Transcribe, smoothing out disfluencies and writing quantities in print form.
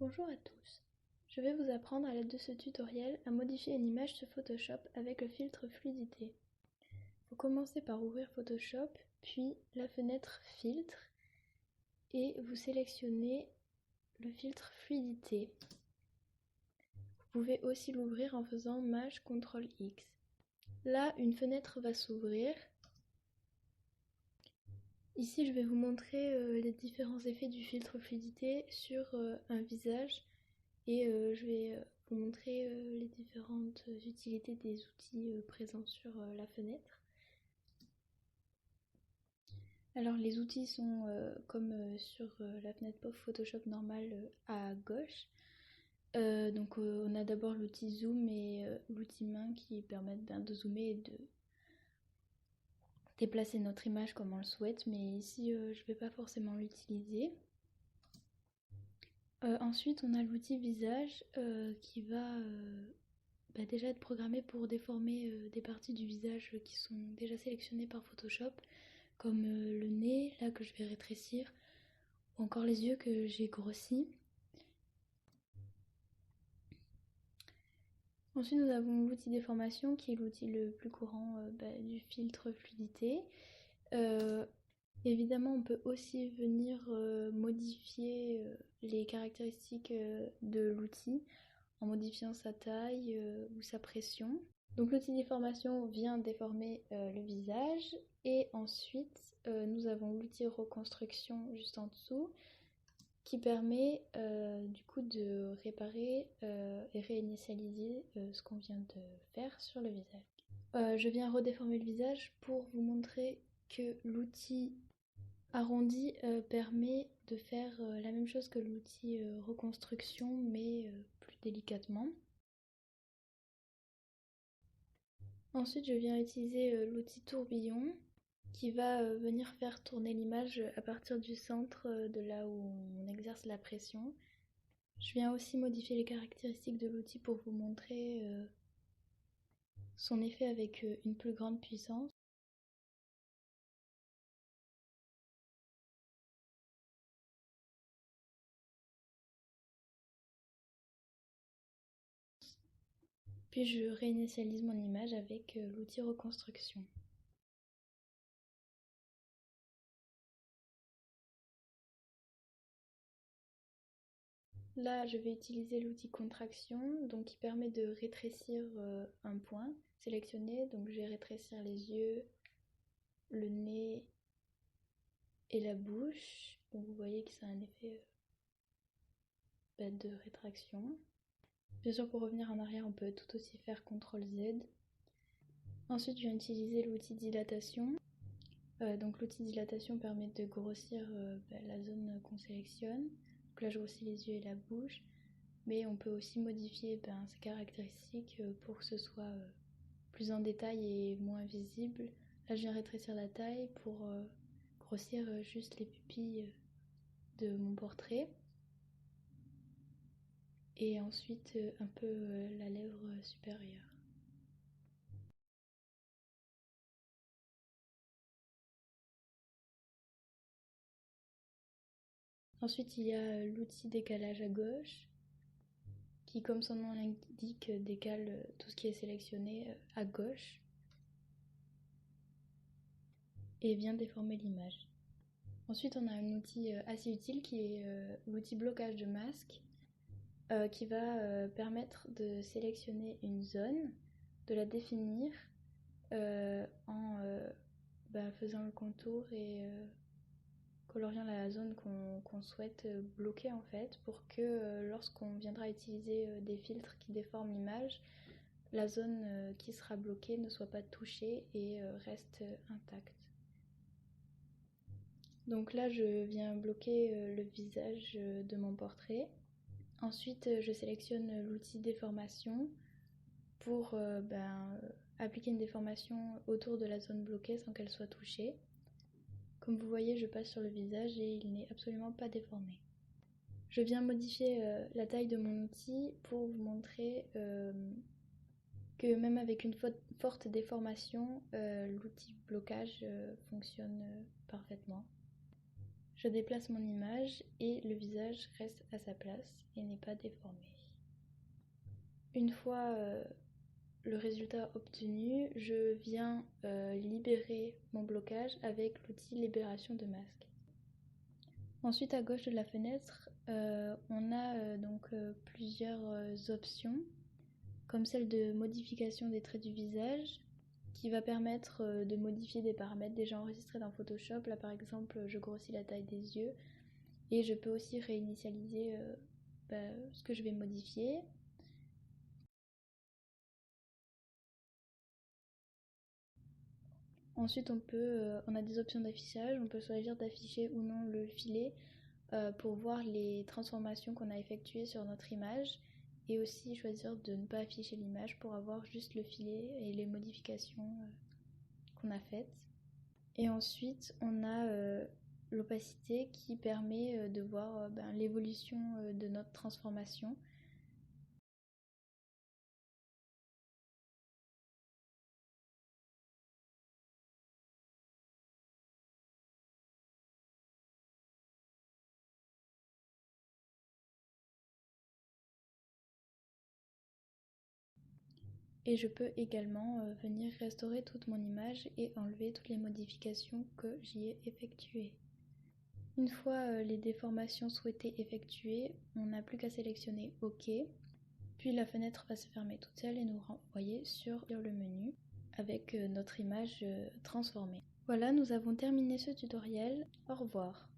Bonjour à tous, je vais vous apprendre à l'aide de ce tutoriel à modifier une image sur Photoshop avec le filtre fluidité. Vous commencez par ouvrir Photoshop, puis la fenêtre filtre et vous sélectionnez le filtre fluidité. Vous pouvez aussi l'ouvrir en faisant Maj CTRL X. Là, une fenêtre va s'ouvrir. Ici, je vais vous montrer les différents effets du filtre fluidité sur un visage. Et je vais vous montrer les différentes utilités des outils présents sur la fenêtre. Alors les outils sont comme sur la fenêtre POF Photoshop normale à gauche. Donc on a d'abord l'outil zoom et l'outil main qui permettent de zoomer et de déplacer notre image comme on le souhaite, mais ici je ne vais pas forcément l'utiliser. Ensuite on a l'outil visage qui va déjà être programmé pour déformer des parties du visage qui sont déjà sélectionnées par Photoshop, comme le nez, là que je vais rétrécir, ou encore les yeux que j'ai grossis. Ensuite, nous avons l'outil déformation qui est l'outil le plus courant du filtre fluidité. Évidemment, on peut aussi venir modifier les caractéristiques de l'outil en modifiant sa taille ou sa pression. Donc l'outil déformation vient déformer le visage et ensuite nous avons l'outil reconstruction juste en dessous qui permet du coup de réparer et réinitialiser ce qu'on vient de faire sur le visage. Je viens redéformer le visage pour vous montrer que l'outil arrondi permet de faire la même chose que l'outil reconstruction mais plus délicatement. Ensuite, je viens utiliser l'outil tourbillon qui va venir faire tourner l'image à partir du centre de là où on exerce la pression. Je viens aussi modifier les caractéristiques de l'outil pour vous montrer son effet avec une plus grande puissance. Puis je réinitialise mon image avec l'outil reconstruction. Là, je vais utiliser l'outil contraction, donc qui permet de rétrécir un point sélectionné. Donc je vais rétrécir les yeux, le nez et la bouche. Donc vous voyez que ça a un effet de rétraction. Bien sûr, pour revenir en arrière, on peut tout aussi faire CTRL Z. Ensuite, je viens utiliser l'outil dilatation. Donc l'outil dilatation permet de grossir la zone qu'on sélectionne. Donc là, je grossis les yeux et la bouche. Mais on peut aussi modifier ses caractéristiques pour que ce soit plus en détail et moins visible. Là, je viens rétrécir la taille pour grossir juste les pupilles de mon portrait. Et ensuite un peu la lèvre supérieure. Ensuite, il y a l'outil décalage à gauche qui, comme son nom l'indique, décale tout ce qui est sélectionné à gauche et vient déformer l'image. Ensuite, on a un outil assez utile qui est l'outil blocage de masque qui va permettre de sélectionner une zone, de la définir en faisant le contour et coloriant la zone qu'on souhaite bloquer en fait pour que lorsqu'on viendra utiliser des filtres qui déforment l'image, la zone qui sera bloquée ne soit pas touchée et reste intacte. Donc là je viens bloquer le visage de mon portrait. Ensuite je sélectionne l'outil déformation pour appliquer une déformation autour de la zone bloquée sans qu'elle soit touchée. Comme vous voyez, je passe sur le visage et il n'est absolument pas déformé. Je viens modifier la taille de mon outil pour vous montrer que même avec une forte déformation, l'outil blocage fonctionne parfaitement. Je déplace mon image et le visage reste à sa place et n'est pas déformé. Une fois le résultat obtenu, je viens libérer mon blocage avec l'outil libération de masque. Ensuite, à gauche de la fenêtre, on a plusieurs options, comme celle de modification des traits du visage, qui va permettre de modifier des paramètres déjà enregistrés dans Photoshop. Là, par exemple, je grossis la taille des yeux et je peux aussi réinitialiser ce que je vais modifier. Ensuite, on a des options d'affichage. On peut choisir d'afficher ou non le filet pour voir les transformations qu'on a effectuées sur notre image et aussi choisir de ne pas afficher l'image pour avoir juste le filet et les modifications qu'on a faites. Et ensuite, on a l'opacité qui permet de voir l'évolution de notre transformation. Et je peux également venir restaurer toute mon image et enlever toutes les modifications que j'y ai effectuées. Une fois les déformations souhaitées effectuées, on n'a plus qu'à sélectionner OK. Puis la fenêtre va se fermer toute seule et nous renvoyer sur le menu avec notre image transformée. Voilà, nous avons terminé ce tutoriel. Au revoir.